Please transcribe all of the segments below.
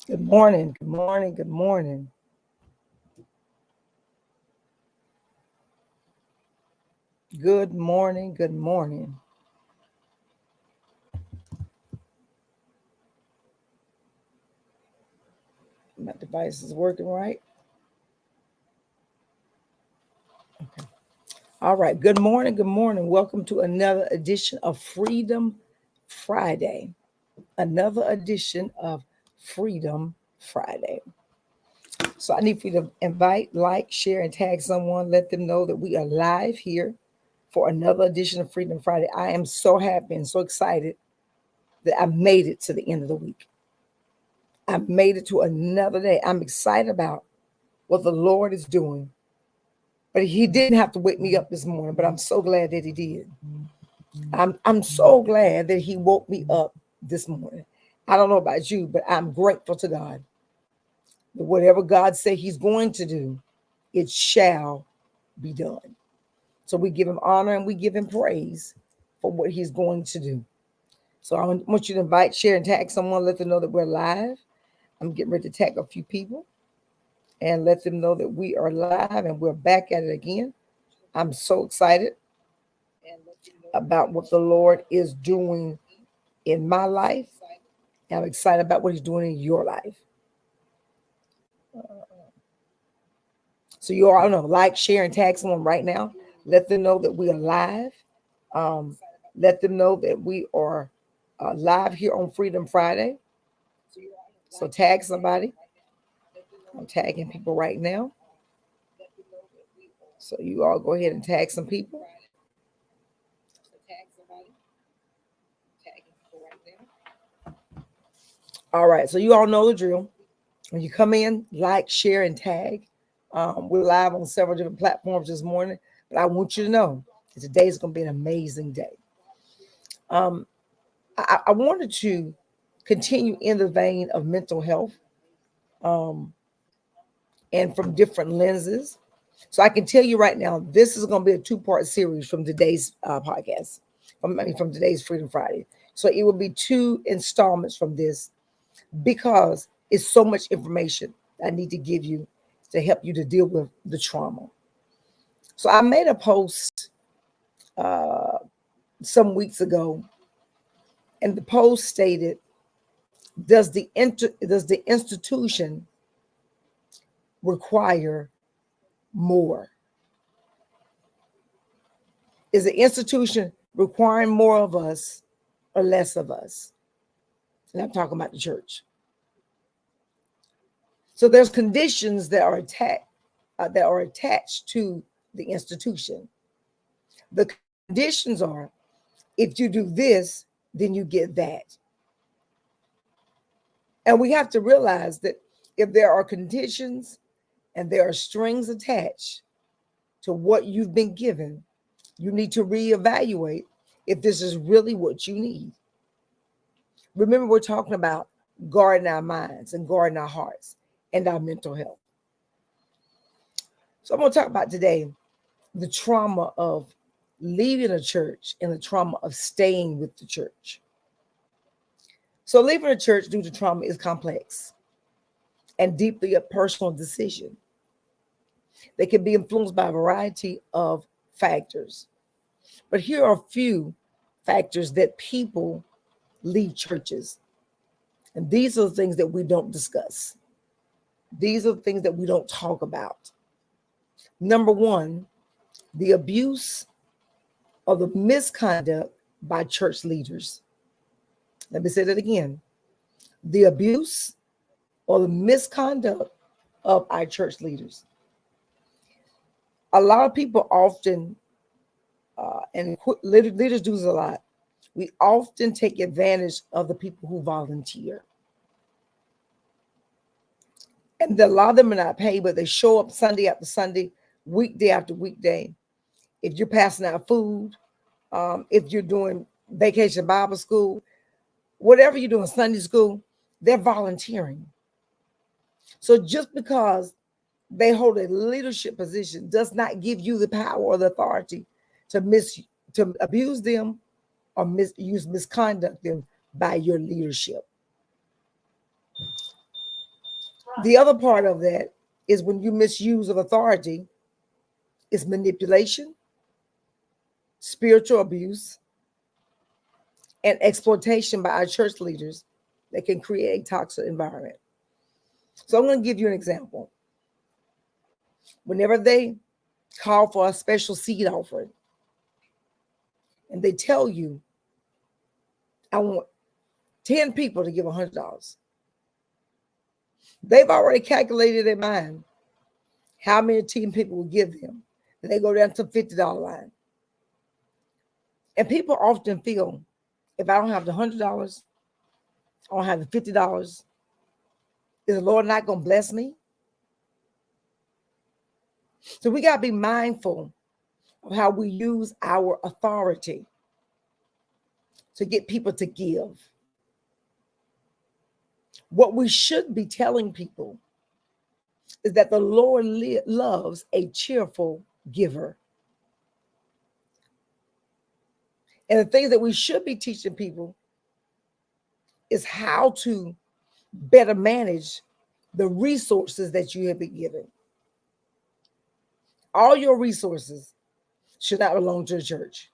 Good morning, good morning, good morning. Good morning, good morning. My device is working right. Okay. All right, good morning, good morning. Welcome to another edition of Freedom Friday. Another edition of Freedom Friday. So I need for you to invite, like, share, and tag someone. Let them know that we are live here for another edition of Freedom Friday. I am so happy and so excited that I made it to the end of the week. I made it to another day. I'm excited about what the Lord is doing. But he didn't have to wake me up this morning, but I'm so glad that he did. I'm so glad that he woke me up this morning. I don't know about you, but I'm grateful to God that whatever God said he's going to do, it shall be done. So we give him honor and we give him praise for what he's going to do. So I want you to invite, share, and tag someone. Let them know that we're live. I'm getting ready to tag a few people and let them know that we are live and we're back at it again. I'm so excited about what the Lord is doing in my life. I'm excited about what he's doing in your life. So you all know, like, share, and tag someone right now. Let them know that we are live. Let them know that we are live here on Freedom Friday. So tag somebody. I'm tagging people right now. So you all go ahead and tag some people. All right, so you all know the drill. When you come in, like, share, and tag. We're live on several different platforms this morning, but I want you to know that today is going to be an amazing day. I wanted to continue in the vein of mental health and from different lenses. So I can tell you right now, this is going to be a two-part series from today's podcast, from today's Freedom Friday. So it will be two installments from this because it's so much information I need to give you to help you to deal with the trauma. So I made a post some weeks ago, and the post stated, does the institution require more? Is the institution requiring more of us or less of us? And I'm talking about the church. So there's conditions that are attached to the institution. The conditions are, if you do this, then you get that. And we have to realize that if there are conditions and there are strings attached to what you've been given, you need to reevaluate if this is really what you need. Remember, we're talking about guarding our minds and guarding our hearts and our mental health. So I'm going to talk about today the trauma of leaving a church and the trauma of staying with the church. So leaving a church due to trauma is complex and deeply a personal decision. They can be influenced by a variety of factors. But here are a few factors that people leave churches. And these are the things that we don't discuss. These are the things that we don't talk about. Number one, the abuse or the misconduct by church leaders. Let me say that again. The abuse or the misconduct of our church leaders. A lot of people often, and leaders do this a lot, we often take advantage of the people who volunteer. And a lot of them are not paid, but they show up Sunday after Sunday, weekday after weekday. If you're passing out food, if you're doing vacation Bible school, whatever you're doing, Sunday school, they're volunteering. So just because they hold a leadership position does not give you the power or the authority to abuse them or misconduct them by your leadership. The other part of that is when you misuse of authority is manipulation, spiritual abuse, and exploitation by our church leaders that can create a toxic environment. So I'm going to give you an example. Whenever they call for a special seed offering and they tell you, I want 10 people to give $100, they've already calculated in mind how many 10 people will give them. And they go down to the $50 line. And people often feel, if I don't have the $100, I don't have the $50, is the Lord not going to bless me? So we got to be mindful of how we use our authority to get people to give. What we should be telling people is that the Lord loves a cheerful giver. And the things that we should be teaching people is how to better manage the resources that you have been given. All your resources should not belong to the church.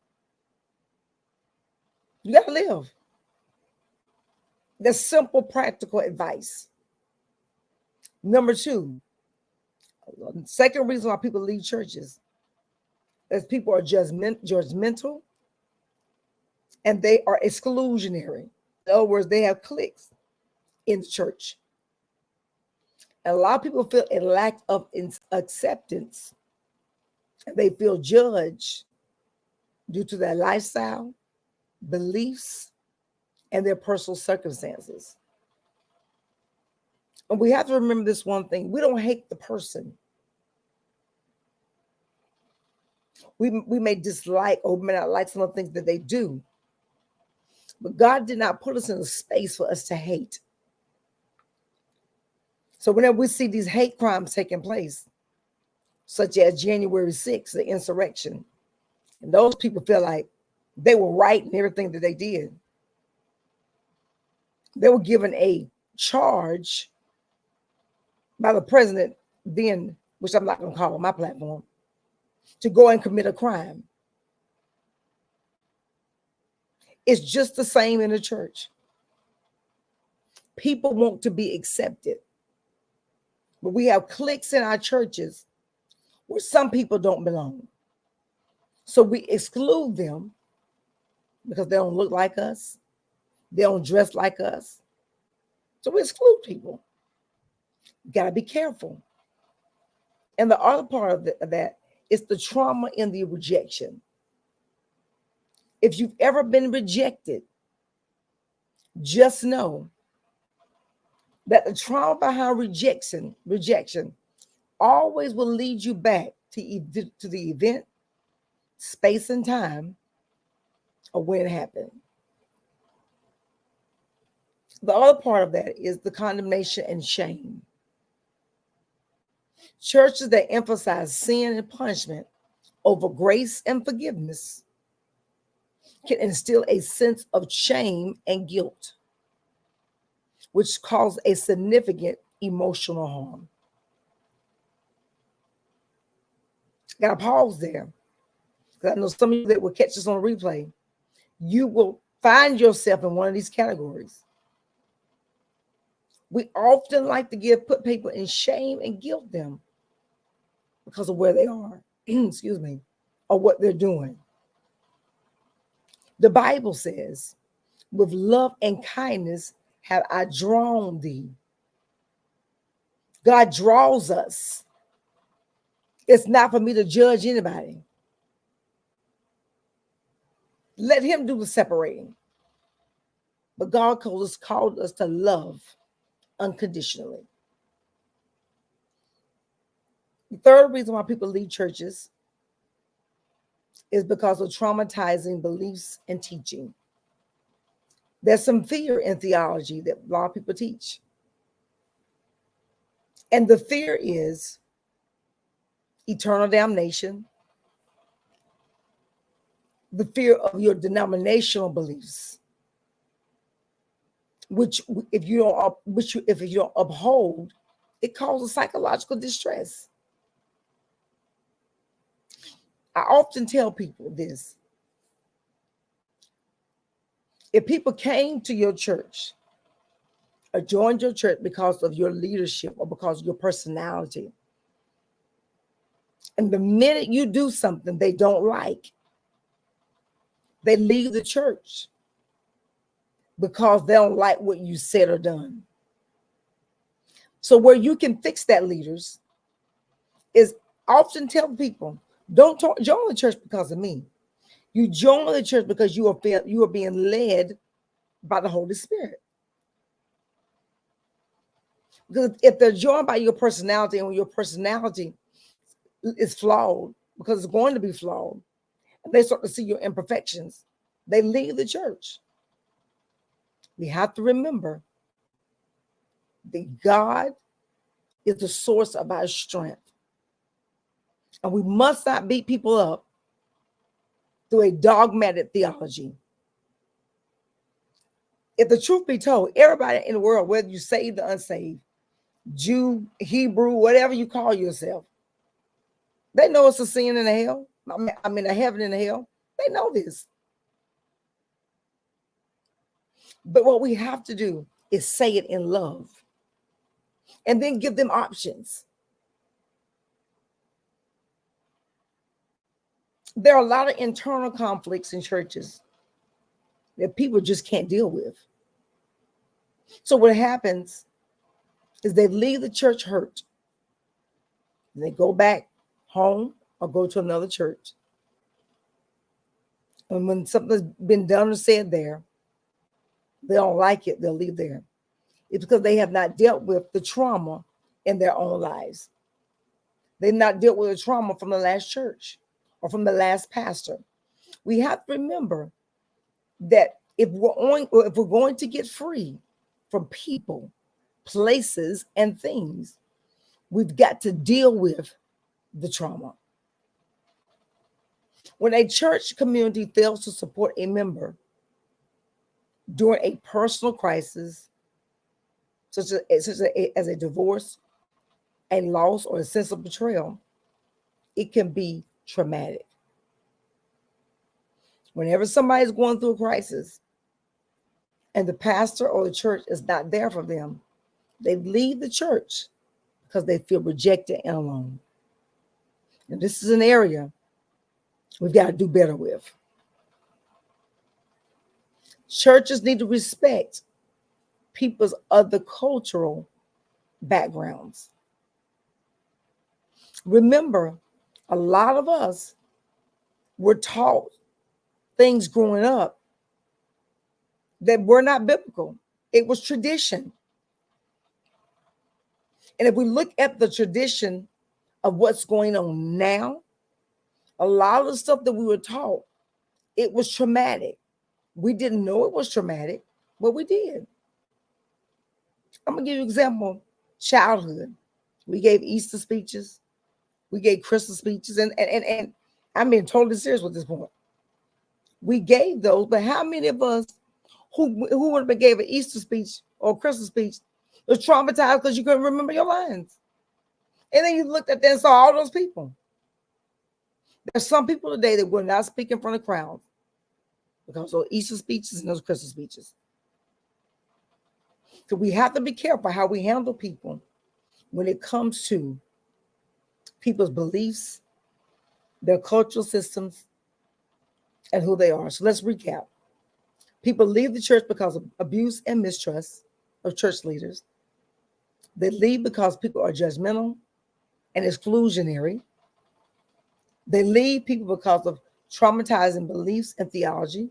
You got to live. That's simple, practical advice. Number two, the second reason why people leave churches is people are judgmental and they are exclusionary. In other words, they have cliques in the church. And a lot of people feel a lack of acceptance. And they feel judged due to their lifestyle, beliefs, and their personal circumstances. And we have to remember this one thing. We don't hate the person. We may dislike or may not like some of the things that they do. But God did not put us in a space for us to hate. So whenever we see these hate crimes taking place, such as January 6th, the insurrection, and those people feel like they were right in everything that they did. They were given a charge by the president then, which I'm not going to call on my platform, to go and commit a crime. It's just the same in the church. People want to be accepted. But we have cliques in our churches where some people don't belong. So we exclude them because they don't look like us. They don't dress like us. So we exclude people. You got to be careful. And the other part of that is the trauma in the rejection. If you've ever been rejected, just know that the trauma behind rejection always will lead you back to the event, space, and time of when it happened. The other part of that is the condemnation and shame. Churches that emphasize sin and punishment over grace and forgiveness can instill a sense of shame and guilt, which cause a significant emotional harm. Got to pause there, because I know some of you that will catch this on a replay, you will find yourself in one of these categories. We often like to put people in shame and guilt them because of where they are, excuse me, or what they're doing. The Bible says, with love and kindness have I drawn thee. God draws us. It's not for me to judge anybody. Let him do the separating. But God called us to love unconditionally. The third reason why people leave churches is because of traumatizing beliefs and teaching. There's some fear in theology that a lot of people teach. And the fear is eternal damnation, the fear of your denominational beliefs, which if you don't uphold, It causes psychological distress. I often tell people this. If people came to your church or joined your church because of your leadership or because of your personality, and the minute you do something they don't like, they leave the church because they don't like what you said or done. So where you can fix that, leaders, is often tell people, don't join the church because of me. You join the church because you are being led by the Holy Spirit. Because if they're joined by your personality, and when your personality is flawed, because it's going to be flawed, and they start to see your imperfections, they leave the church. We have to remember that God is the source of our strength. And we must not beat people up through a dogmatic theology. If the truth be told, everybody in the world, whether you saved or unsaved, Jew, Hebrew, whatever you call yourself, they know it's a sin in the hell. I mean, a heaven and a hell. They know this. But what we have to do is say it in love and then give them options. There are a lot of internal conflicts in churches that people just can't deal with. So what happens is they leave the church hurt. They go back home or go to another church. And when something's been done or said there, they don't like it, they'll leave there. It's because they have not dealt with the trauma in their own lives. They've not dealt with the trauma from the last church or from the last pastor. We have to remember that if we're going to get free from people, places, and things, we've got to deal with the trauma. When a church community fails to support a member during a personal crisis, such as a divorce, a loss, or a sense of betrayal, it can be traumatic. Whenever somebody's going through a crisis and the pastor or the church is not there for them, they leave the church because they feel rejected and alone. And this is an area we've got to do better with. Churches need to respect people's other cultural backgrounds. Remember, a lot of us were taught things growing up that were not biblical. It was tradition. And if we look at the tradition of what's going on now, a lot of the stuff that we were taught, it was traumatic. We didn't know it was traumatic, but we did. I'm going to give you an example. Childhood. We gave Easter speeches. We gave Christmas speeches. And I'm being totally serious with this point. We gave those, but how many of us who would have been gave an Easter speech or a Christmas speech was traumatized because you couldn't remember your lines? And then you looked at that and saw all those people. There's some people today that will not speak in front of crowds because of Easter speeches and those Christmas speeches. So we have to be careful how we handle people when it comes to people's beliefs, their cultural systems, and who they are. So let's recap. People leave the church because of abuse and mistrust of church leaders. They leave because people are judgmental and exclusionary. They leave people because of traumatizing beliefs and theology,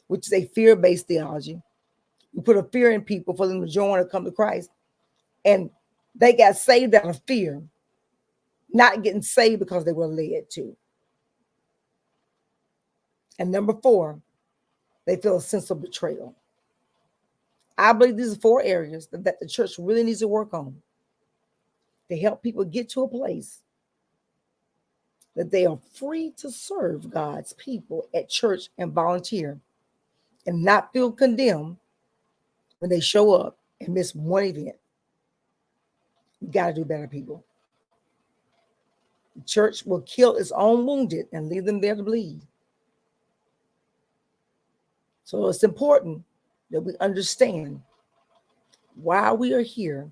which is a fear-based theology. We put a fear in people for them to join or come to Christ. And they got saved out of fear, not getting saved because they were led to. And number 4, they feel a sense of betrayal. I believe these are 4 areas that the church really needs to work on to help people get to a place that they are free to serve God's people at church and volunteer and not feel condemned when they show up and miss one event. You got to do better, people. The church will kill its own wounded and leave them there to bleed. So it's important that we understand why we are here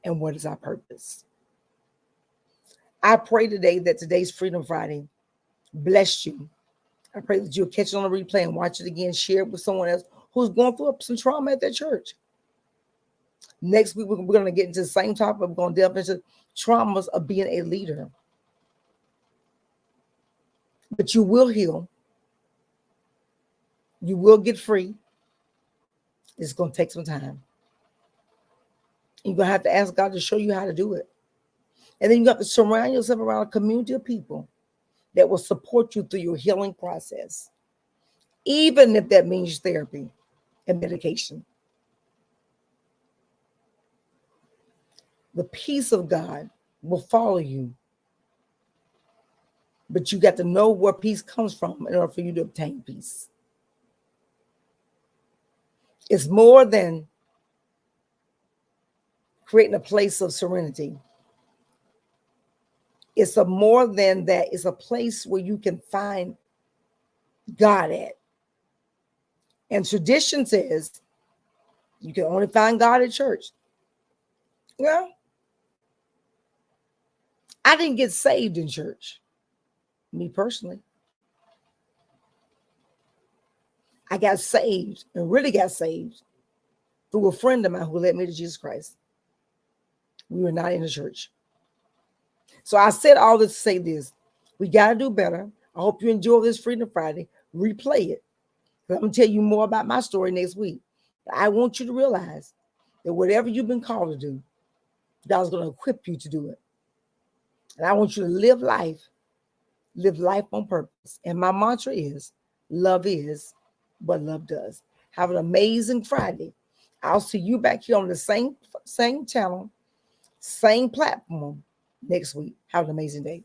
and what is our purpose. I pray today that today's Freedom Friday bless you. I pray that you'll catch it on the replay and watch it again, share it with someone else who's going through some trauma at their church. Next week, we're going to get into the same topic. We're going to delve into traumas of being a leader. But you will heal. You will get free. It's going to take some time. You're going to have to ask God to show you how to do it. And then you have to surround yourself around a community of people that will support you through your healing process, even if that means therapy and medication. The peace of God will follow you. But you got to know where peace comes from in order for you to obtain peace. It's more than creating a place of serenity. It's a more than that. It's a place where you can find God at. And tradition says you can only find God at church. Well, I didn't get saved in church, me personally. I got saved and really got saved through a friend of mine who led me to Jesus Christ. We were not in the church. So I said all this to say this. We got to do better. I hope you enjoy this Freedom Friday. Replay it. I'm going to tell you more about my story next week. But I want you to realize that whatever you've been called to do, God's going to equip you to do it. And I want you to live life on purpose. And my mantra is, love is what love does. Have an amazing Friday. I'll see you back here on the same channel, same platform next week. Have an amazing day.